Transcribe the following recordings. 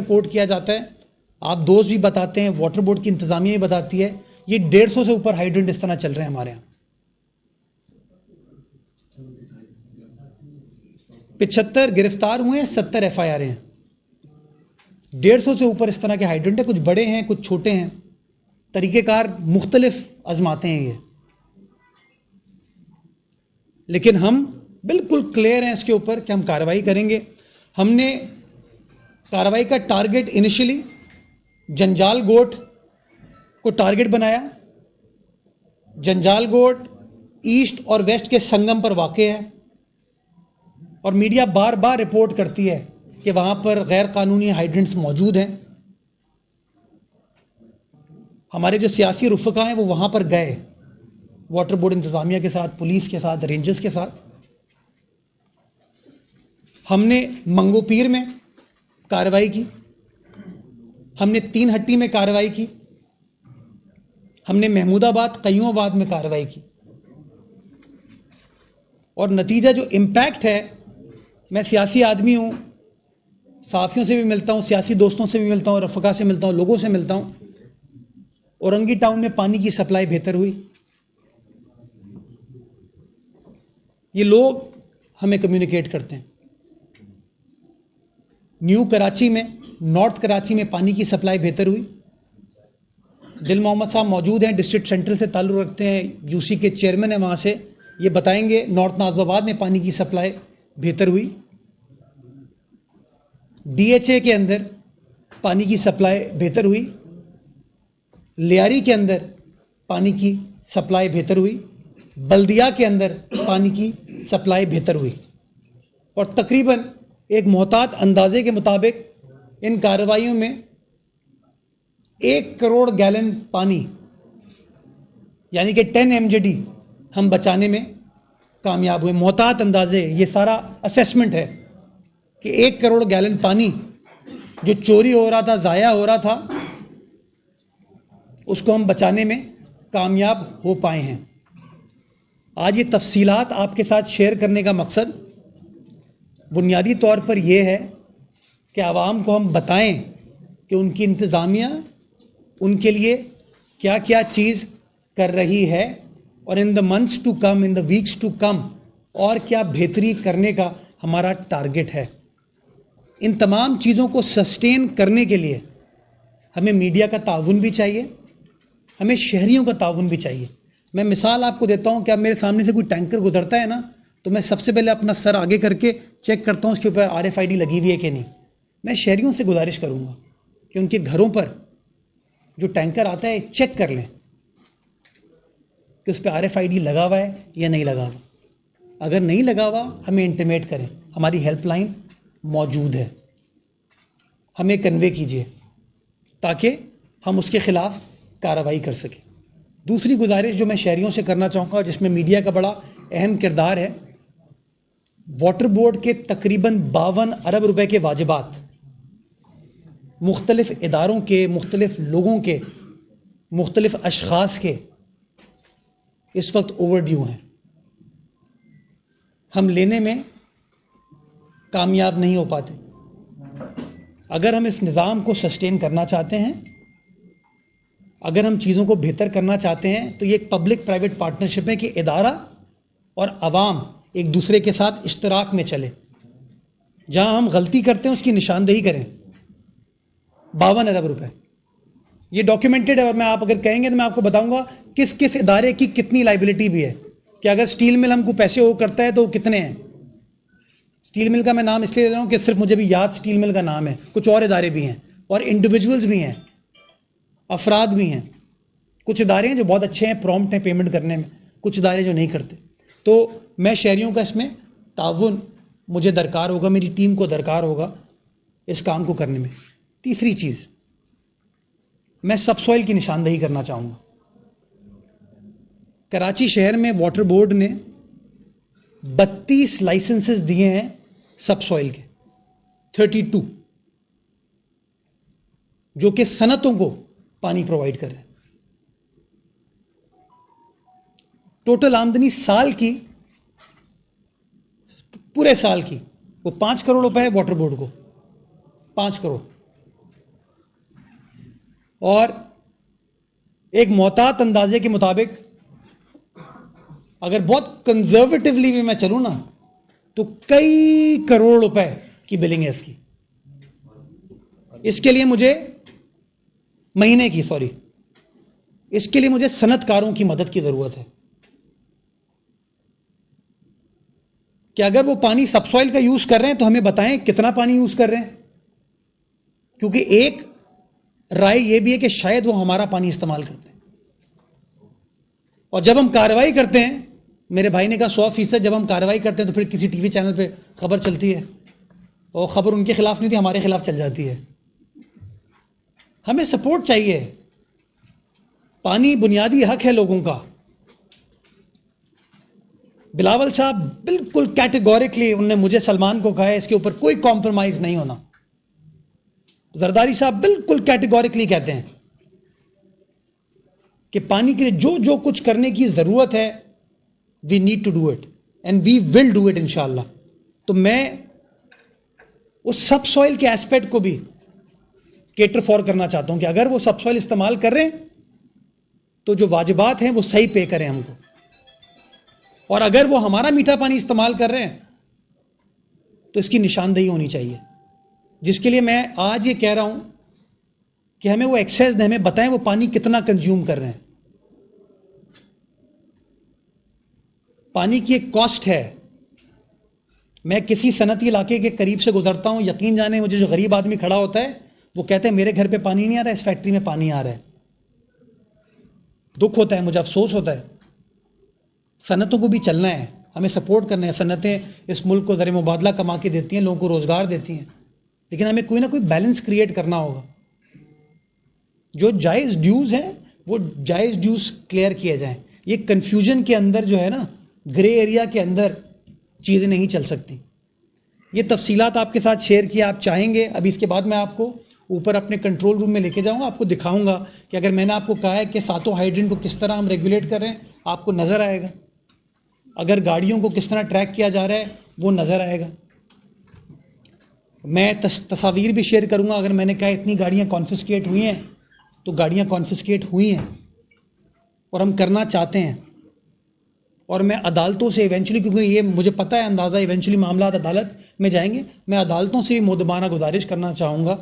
Coat किया जाता है, आप दोस्त भी बताते हैं, वाटर बोर्ड की इंतजामिया भी बताती है, ये 150 से ऊपर हाइड्रेंट इस तरह चल रहे हैं हमारे यहाँ। 75 गिरफ्तार हुए हैं, 70 FIR हैं। 150 से ऊपर इस तरह के हाइड्रेंट है, कुछ बड़े हैं कुछ छोटे हैं, तरीकेकार मुख्तलिफ आजमाते हैं ये, लेकिन हम बिल्कुल क्लियर हैं इसके ऊपर कि हम कार्रवाई करेंगे। हमने कार्रवाई का टारगेट इनिशियली जंजाल गोट को टारगेट बनाया। जंजाल गोट ईस्ट और वेस्ट के संगम पर वाक़े है और मीडिया बार बार रिपोर्ट करती है कि वहां पर गैर कानूनी हाइड्रेंट्स मौजूद हैं। हमारे जो सियासी रुफ़का हैं वो वहां पर गए, वाटर बोर्ड इंतजामिया के साथ, पुलिस के साथ, रेंजर्स के साथ। हमने मंगोपीर में कार्रवाई की, हमने तीन हट्टी में कार्रवाई की, हमने महमूदाबाद कयूमाबाद में कार्रवाई की, और नतीजा जो इम्पैक्ट है, मैं सियासी आदमी हूं, साथियों से भी मिलता हूं, सियासी दोस्तों से भी मिलता हूं, रफ़का से मिलता हूं, लोगों से मिलता हूं। औरंगी टाउन में पानी की सप्लाई बेहतर हुई। ये लोग हमें कम्युनिकेट करते हैं। न्यू कराची में, नॉर्थ कराची में पानी की सप्लाई बेहतर हुई। दिल मोहम्मद साहब मौजूद हैं, डिस्ट्रिक्ट सेंटर से ताल्लुक़ रखते हैं, यूसी के चेयरमैन हैं वहां से, ये बताएंगे। नॉर्थ नाज़िमाबाद में पानी की सप्लाई बेहतर हुई। DHA के अंदर पानी की सप्लाई बेहतर हुई। लियारी के अंदर पानी की सप्लाई बेहतर हुई। बल्दिया के अंदर पानी की सप्लाई बेहतर हुई। और तकरीबन एक मोहतात अंदाजे के मुताबिक इन कार्रवाइयों में 1 करोड़ गैलन पानी यानी कि 10 MJD हम बचाने में कामयाब हुए। मोहतात अंदाजे, ये सारा असेसमेंट है कि 1 करोड़ गैलन पानी जो चोरी हो रहा था, जाया हो रहा था, उसको हम बचाने में कामयाब हो पाए हैं। आज ये तफसीलात आपके साथ शेयर करने का मकसद बुनियादी तौर पर यह है कि आवाम को हम बताएं कि उनकी इंतज़ामिया उनके लिए क्या क्या चीज़ कर रही है और in the months to come, in the weeks to come, और क्या बेहतरी करने का हमारा टारगेट है। इन तमाम चीज़ों को सस्टेन करने के लिए हमें मीडिया का ताउन भी चाहिए, हमें शहरियों का ताउन भी चाहिए। मैं मिसाल आपको देता हूं कि अब मेरे सामने से कोई टैंकर गुजरता है ना, तो मैं सबसे पहले अपना सर आगे करके चेक करता हूं उसके ऊपर RFID लगी हुई है कि नहीं। मैं शहरियों से गुजारिश करूंगा कि उनके घरों पर जो टैंकर आता है चेक कर लें कि उस पर RFID लगा हुआ है या नहीं लगा हुआ। अगर नहीं लगा हुआ, हमें इंटीमेट करें, हमारी हेल्पलाइन मौजूद है, हमें कन्वे कीजिए ताकि हम उसके खिलाफ कार्रवाई कर सकें। दूसरी गुजारिश जो मैं शहरियों से करना चाहूँगा, जिसमें मीडिया का बड़ा अहम किरदार है, वाटर बोर्ड के तकरीबन 52 अरब रुपए के वाजिबात मुख्तलिफ इदारों के, मुख्तलिफ लोगों के, मुख्तलिफ अशखास के इस वक्त ओवरड्यू हैं। हम लेने में कामयाब नहीं हो पाते। अगर हम इस निज़ाम को सस्टेन करना चाहते हैं, अगर हम चीज़ों को बेहतर करना चाहते हैं, तो ये एक पब्लिक प्राइवेट पार्टनरशिप है कि इदारा और अवाम एक दूसरे के साथ इश्तराक में चले। जहां हम गलती करते हैं उसकी निशानदेही करें। 52 अरब रुपए ये डॉक्यूमेंटेड है, और मैं आप अगर कहेंगे तो मैं आपको बताऊंगा किस किस इदारे की कितनी लाइबिलिटी भी है, कि अगर स्टील मिल हमको पैसे वो करता है तो कितने हैं। स्टील मिल का मैं नाम इसलिए ले रहा हूं कि सिर्फ मुझे भी याद स्टील मिल का नाम है, कुछ और इदारे भी हैं और इंडिविजुअल्स भी हैं, अफराद भी हैं। कुछ इदारे हैं जो बहुत अच्छे हैं, प्रॉम्प्ट हैं पेमेंट करने में, कुछ इदारे जो नहीं करते। तो मैं शहरियों का इसमें ताउन मुझे दरकार होगा, मेरी टीम को दरकार होगा इस काम को करने में। तीसरी चीज, मैं सबसॉइल की निशानदेही करना चाहूंगा। कराची शहर में वाटर बोर्ड ने 32 लाइसेंसेस दिए हैं सबसॉइल के, 32, जो कि सनतों को पानी प्रोवाइड कर रहे हैं। टोटल आमदनी साल की, पूरे साल की, वो 5 करोड़ रुपए है वाटर बोर्ड को, 5 करोड़। और एक मोहतात अंदाजे के मुताबिक अगर बहुत कंजर्वेटिवली भी मैं चलूं ना तो कई करोड़ रुपए की बिलिंग है इसकी। इसके लिए मुझे इसके लिए मुझे सनतकारों की मदद की जरूरत है कि अगर वो पानी सबसॉइल का यूज कर रहे हैं तो हमें बताएं कितना पानी यूज कर रहे हैं, क्योंकि एक राय यह भी है कि शायद वो हमारा पानी इस्तेमाल करते हैं। और जब हम कार्रवाई करते हैं, मेरे भाई ने कहा 100%, जब हम कार्रवाई करते हैं तो फिर किसी टीवी चैनल पे खबर चलती है और खबर उनके खिलाफ नहीं थी, हमारे खिलाफ चल जाती है। हमें सपोर्ट चाहिए। पानी बुनियादी हक है लोगों का। बिलावल साहब बिल्कुल कैटेगोरिकली उन्होंने मुझे सलमान को कहा है इसके ऊपर कोई कॉम्प्रोमाइज नहीं होना। जरदारी साहब बिल्कुल कैटेगोरिकली कहते हैं कि पानी के लिए जो जो कुछ करने की जरूरत है we need to do it and we will do it इंशाअल्लाह। तो मैं उस सब सॉइल के एस्पेक्ट को भी केटर फॉर करना चाहता हूं कि अगर वो सब सॉइल इस्तेमाल कर रहे हैं तो जो वाजिबात हैं वो सही पे करें हमको, और अगर वो हमारा मीठा पानी इस्तेमाल कर रहे हैं तो इसकी निशानदेही होनी चाहिए। जिसके लिए मैं आज ये कह रहा हूं कि हमें वो एक्सेस दें, हमें बताएं वो पानी कितना कंज्यूम कर रहे हैं। पानी की एक कॉस्ट है। मैं किसी सनती इलाके के करीब से गुजरता हूं, यकीन जाने मुझे जो गरीब आदमी खड़ा होता है वो कहते हैं मेरे घर पे पानी नहीं आ रहा है, इस फैक्ट्री में पानी आ रहा है। दुख होता है, मुझे अफसोस होता है। सनतों को भी चलना है, हमें सपोर्ट करना है। सनतें इस मुल्क को ज़र मुबादला कमा के देती हैं, लोगों को रोजगार देती हैं, लेकिन हमें कोई ना कोई बैलेंस क्रिएट करना होगा। जो जायज़ ड्यूज हैं वो जायज़ ड्यूज क्लियर किए जाएं। ये कंफ्यूजन के अंदर जो है ना, ग्रे एरिया के अंदर चीज़ें नहीं चल सकती। ये तफसीलात आपके साथ शेयर किया, आप चाहेंगे अभी इसके बाद मैं आपको ऊपर अपने कंट्रोल रूम में लेके जाऊंगा, आपको दिखाऊंगा कि अगर मैंने आपको कहा है कि सातों हाइड्रेंट को किस तरह हम रेगुलेट कर रहे हैं, आपको नजर आएगा। अगर गाड़ियों को किस तरह ट्रैक किया जा रहा है वो नजर आएगा। मैं तस्वीर भी शेयर करूंगा। अगर मैंने कहा इतनी गाड़ियां कॉन्फिस्केट हुई हैं तो गाड़ियां कॉन्फिस्केट हुई हैं और हम करना चाहते हैं। और मैं अदालतों से इवेंचुअली, क्योंकि ये मुझे पता है अंदाज़ा इवेंचुअली मामला अदालत में जाएंगे, मैं अदालतों से मुदबाना गुजारिश करना चाहूँगा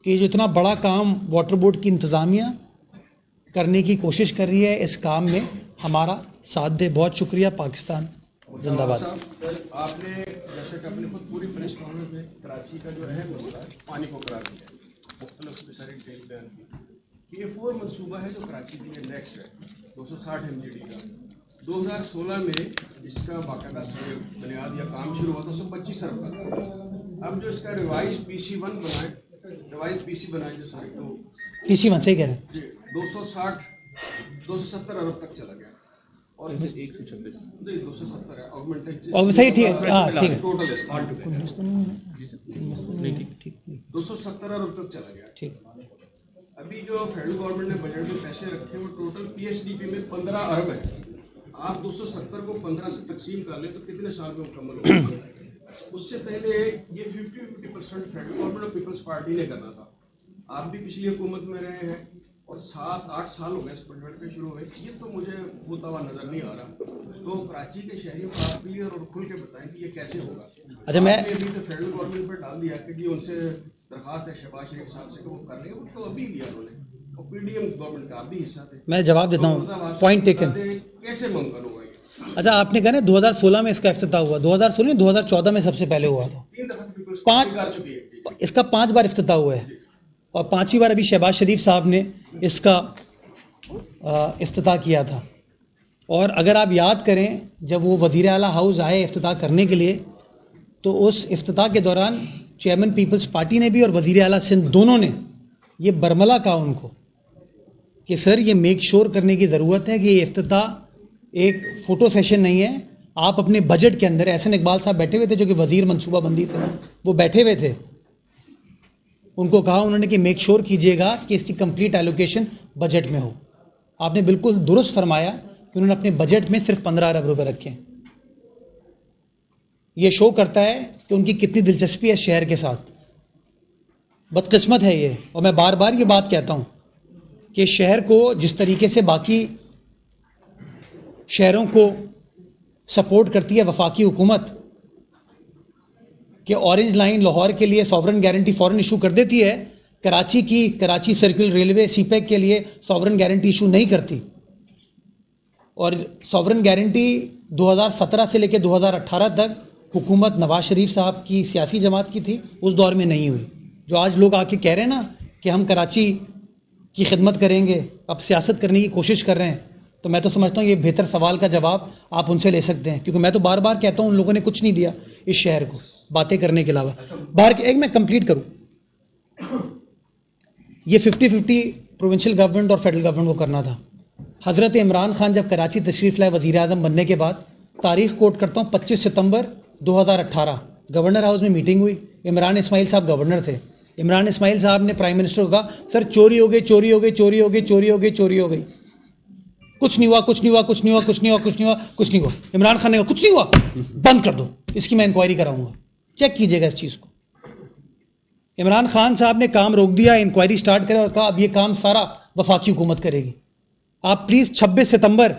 कि जो इतना बड़ा काम वाटर बोर्ड की इंतज़ामिया करने की कोशिश कर रही है, इस काम में हमारा साथ दे। बहुत शुक्रिया। पाकिस्तान जिंदाबाद। आपने जैसे कि अपने खुद पूरी प्रेस कॉन्फ्रेंस में कराची का जो अहम मसला है पानी को करार दिया, मुख्तलिफ सारी डिटेल बयान की। ये 4 मनसूबा है जो कराची के लिए नेक्स्ट है 260 MGD का। 2016 में इसका बाकायदा बुनियाद या काम शुरू हुआ था 125 अरब का। अब जो इसका रिवाइज PC1 बनाए, जो सारी तो PC1 सही कह रहे हैं, 270 अरब तक चला गया। और 126 नहीं 270 है ऑगमेंटेड। सही, ठीक है, हाँ ठीक है, टोटल ठीक 270 अरब तक चला गया। ठीक। अभी जो फेडरल गवर्नमेंट ने बजट में पैसे रखे वो टोटल PSDP में 15 अरब है। आप 270 को 15 से तकसीम कर ले तो कितने साल में मुकम्मल होगा? उससे पहले ये 50% फेडरल गवर्नमेंट और पीपल्स पार्टी ने करना था। आप भी पिछली हुकूमत में रहे हैं और 7-8 साल हो गए इस बजट के शुरू हुए। ये तो मुझे होता हुआ नजर नहीं आ रहा। तो कराची के शहरियों को आप क्लियर और खुल के बताएं कि ये कैसे होगा। अच्छा, मैं अभी तो फेडरल गवर्नमेंट पर डाल दिया कि जी उनसे दरखास्त है शहबाज शरीफ साहब से कि वो कर लेंगे, वो तो अभी लिया उन्होंने, और PDM गवर्नमेंट का आप भी हिस्सा थे। मैं जवाब देता हूँ, पॉइंट टेकन। कैसे मुमकिन होगा ये? अच्छा, आपने कहा ना 2016 में इसका इफ्तिताह हुआ, 2016 2014 में सबसे पहले हुआ था। 3 दफा पीपल्स 5 पार्टी कर चुकी है। इसका 5 बार इफ्तिताह हुआ है और 5वीं बार अभी शहबाज शरीफ साहब ने इसका इफ्तिताह किया था। और अगर आप याद करें, जब वो वज़ीर आला हाउस आए इफ्तिताह करने के लिए, तो उस इफ्तिताह के दौरान चेयरमैन पीपल्स पार्टी ने भी और वज़ीर आला सिंध दोनों ने ये बरमला कहा उनको कि सर ये मेक श्योर करने की ज़रूरत है कि ये इफ्तिताह एक फ़ोटो सेशन नहीं है। आप अपने बजट के अंदर, एहसन इकबाल साहब बैठे हुए थे जो कि वज़ीर मनसूबाबंदी थे, वो बैठे हुए थे, उनको कहा उन्होंने कि मेक श्योर कीजिएगा कि इसकी कंप्लीट एलोकेशन बजट में हो। आपने बिल्कुल दुरुस्त फरमाया कि उन्होंने अपने बजट में सिर्फ 15 अरब रुपए रखे। यह शो करता है कि उनकी कितनी दिलचस्पी है शहर के साथ। बदकिस्मत है ये, और मैं बार बार ये बात कहता हूं कि शहर को जिस तरीके से बाकी शहरों को सपोर्ट करती है वफाकी हुकूमत कि ऑरेंज लाइन लाहौर के लिए सॉवरन गारंटी फौरन इशू कर देती है, कराची सर्कुलर रेलवे सीपैक के लिए सॉवरन गारंटी इशू नहीं करती। और सॉवरन गारंटी 2017 से लेकर 2018 तक हुकूमत नवाज शरीफ साहब की सियासी जमात की थी, उस दौर में नहीं हुई। जो आज लोग आके कह रहे हैं ना कि हम कराची की खिदमत करेंगे, अब सियासत करने की कोशिश कर रहे हैं, तो मैं तो समझता हूं ये बेहतर सवाल का जवाब आप उनसे ले सकते हैं, क्योंकि मैं तो बार बार कहता हूं उन लोगों ने कुछ नहीं दिया इस शहर को बातें करने के अलावा। एक मैं कंप्लीट करूं, ये 50-50 प्रोविंशियल गवर्नमेंट और फेडरल गवर्नमेंट को करना था। हजरत इमरान खान जब कराची तशरीफ लाए वजीर आजम बनने के बाद, तारीख कोट करता हूं 25 सितंबर 2018 गवर्नर हाउस में मीटिंग हुई। इमरान इस्माइल साहब गवर्नर थे। इमरान इस्माइल साहब ने प्राइम मिनिस्टर को कहा, सर चोरी हो गई, चोरी हो गई, चोरी हो गई, चोरी हो गई, चोरी हो गई, कुछ नहीं हुआ, कुछ नहीं हुआ, कुछ नहीं हुआ, कुछ नहीं हुआ, कुछ नहीं हुआ, कुछ नहीं हुआ। इमरान खान ने कहा कुछ नहीं हुआ, बंद कर दो, इसकी मैं इंक्वायरी कराऊंगा, चेक कीजिएगा इस चीज को। इमरान खान साहब ने काम रोक दिया, इंक्वायरी स्टार्ट करा और कहा अब ये काम सारा वफाकी हुकूमत करेगी। आप प्लीज 26 सितंबर,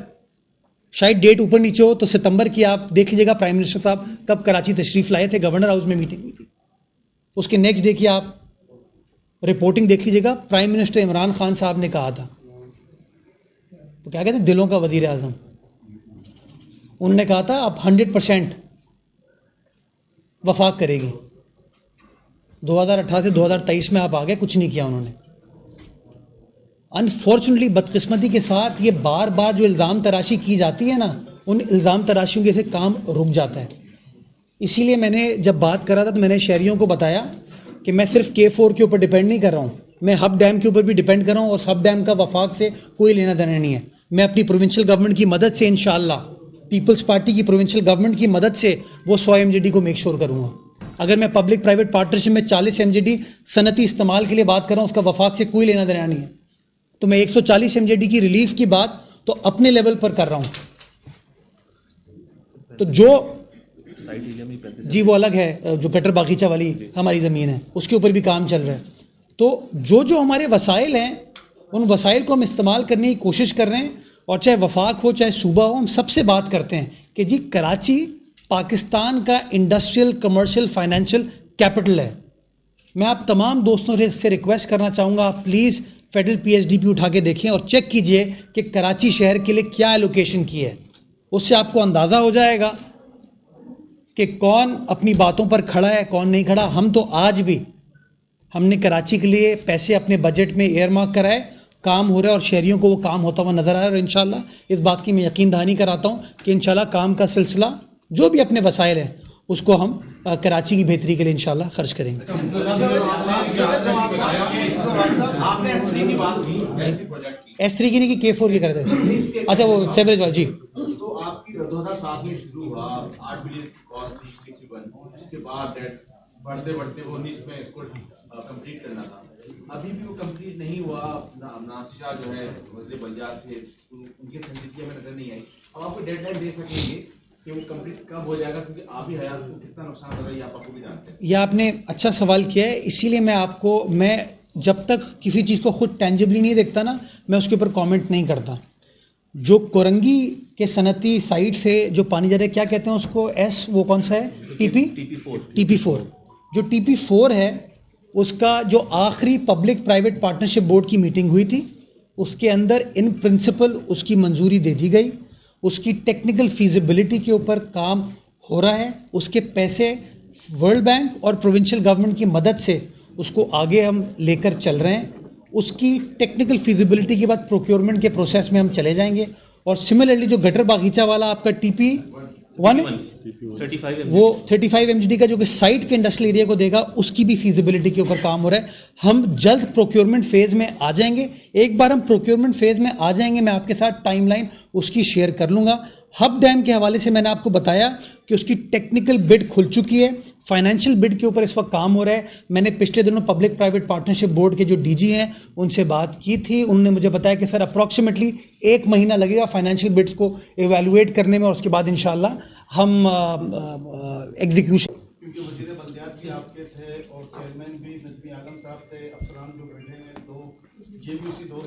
शायद डेट ऊपर नीचे हो तो सितंबर की आप देख लीजिएगा, प्राइम मिनिस्टर साहब कब कराची तशरीफ लाए थे, गवर्नर हाउस में मीटिंग हुई थी। उसके नेक्स्ट डे की आप रिपोर्टिंग देख लीजिएगा। प्राइम मिनिस्टर इमरान खान साहब ने कहा था, तो क्या कहते हैं, दिलों का वजीर आजम, उन्होंने कहा था अब 100% वफाक करेगी। 2018 से 2023 में आप आ गए, कुछ नहीं किया उन्होंने। अनफॉर्चुनेटली, बदकिस्मती के साथ, ये बार बार जो इल्जाम तराशी की जाती है ना, उन इल्जाम तराशियों के से काम रुक जाता है। इसीलिए मैंने जब बात करा था तो मैंने शहरियों को बताया कि मैं सिर्फ K4 के ऊपर डिपेंड नहीं कर रहा हूं, मैं हब डैम के ऊपर भी डिपेंड कर रहा हूं, और हब डैम का वफाक से कोई लेना देना नहीं है। मैं अपनी प्रोविंशियल गवर्नमेंट की मदद से इंशाअल्लाह, पीपल्स पार्टी की प्रोविंशियल गवर्नमेंट की मदद से वो 100 MGD को मेक श्योर करूंगा। अगर मैं पब्लिक प्राइवेट पार्टनरशिप में 40 MGD सनती इस्तेमाल के लिए बात कर रहा हूं, उसका वफाक से कोई लेना देना नहीं है, तो मैं 140 MGD की रिलीफ की बात तो अपने लेवल पर कर रहा हूं। तो जो जी वो अलग है, जो कटर बागीचा वाली हमारी जमीन है, उसके ऊपर भी काम चल रहा है। तो जो जो हमारे वसाइल हैं, उन वसाइल को हम इस्तेमाल करने की कोशिश कर रहे हैं, और चाहे वफाक हो चाहे सूबा हो, हम सबसे बात करते हैं कि जी कराची पाकिस्तान का इंडस्ट्रियल, कमर्शियल, फाइनेंशियल कैपिटल है। मैं आप तमाम दोस्तों से रिक्वेस्ट करना चाहूंगा, आप प्लीज फेडरल PSDP उठा के देखें और चेक कीजिए कि कराची शहर के लिए क्या एलोकेशन की है। उससे आपको अंदाजा हो जाएगा कि कौन अपनी बातों पर खड़ा है, कौन नहीं खड़ा। हम तो आज भी, हमने कराची के लिए पैसे अपने बजट में एयरमार्क कराए, काम हो रहा है और शहरियों को वो काम होता हुआ नजर आ रहा है। और इंशाल्लाह इस बात की मैं यकीन दहानी कराता हूं कि इंशाल्लाह काम का सिलसिला, जो भी अपने वसाइल हैं, उसको हम कराची की बेहतरी के लिए इंशाल्लाह खर्च करेंगे। S3 की नहीं की K4 की कर दे। अच्छा वो सेवरेज वाला जी। तो आपकी 2007 में शुरू हुआ, 8 बिलियन की कॉस्ट थी TC1, उसके बाद बढ़ते बढ़ते वो 19 में इसको कंप्लीट करना था। अभी भी वो कंप्लीट नहीं हुआ। नासिर शाह जो है वज़ीर बंजार थे, उनकी संजीदगी में नजर नहीं आई। अब आपको डेडलाइन दे सकेंगे कि वो कंप्लीट कब हो जाएगा, क्योंकि आप ही हयात को कितना नुकसान हो रहा है, आप भी जानते हैं। यह आपने अच्छा सवाल किया है, इसीलिए मैं जब तक किसी चीज को खुद टेंजिबली नहीं देखता ना, मैं उसके ऊपर कमेंट नहीं करता। जो कोरंगी के सनती साइड से जो पानी जा रहा है, क्या कहते हैं उसको, वो कौन सा है, TP4। जो TP4 है, उसका जो आखिरी पब्लिक प्राइवेट पार्टनरशिप बोर्ड की मीटिंग हुई थी, उसके अंदर इन प्रिंसिपल उसकी मंजूरी दे दी गई। उसकी टेक्निकल फीजिबिलिटी के ऊपर काम हो रहा है। उसके पैसे वर्ल्ड बैंक और प्रोविंशियल गवर्नमेंट की मदद से उसको आगे हम लेकर चल रहे हैं। उसकी टेक्निकल फीजिबिलिटी के बाद प्रोक्योरमेंट के प्रोसेस में हम चले जाएंगे। और सिमिलरली जो गटर बागीचा वाला आपका TP1 है, वो 35 MGD का जो कि साइट के इंडस्ट्रियल एरिया को देगा, उसकी भी फीजिबिलिटी के ऊपर काम हो रहा है। हम जल्द प्रोक्योरमेंट फेज में आ जाएंगे। एक बार हम प्रोक्योरमेंट फेज में आ जाएंगे, मैं आपके साथ टाइमलाइन उसकी शेयर कर लूंगा। हब डैम के हवाले से मैंने आपको बताया कि उसकी टेक्निकल बिड खुल चुकी है, फाइनेंशियल बिड के ऊपर इस वक्त काम हो रहा है। मैंने पिछले दिनों पब्लिक प्राइवेट पार्टनरशिप बोर्ड के जो DG हैं उनसे बात की थी। उन्होंने मुझे बताया कि सर अप्रॉक्सीमेटली 1 महीना लगेगा फाइनेंशियल बिड्स को इवैल्यूएट करने में, और उसके बाद इंशाल्लाह हम एग्जीक्यूशन। क्योंकि वज़ीर बल्दियात भी आपके थे और चेयरमैन भी नजमी आलम साहब थे, अफसरान जो बैठे हैं, तो ये भी उसी दौर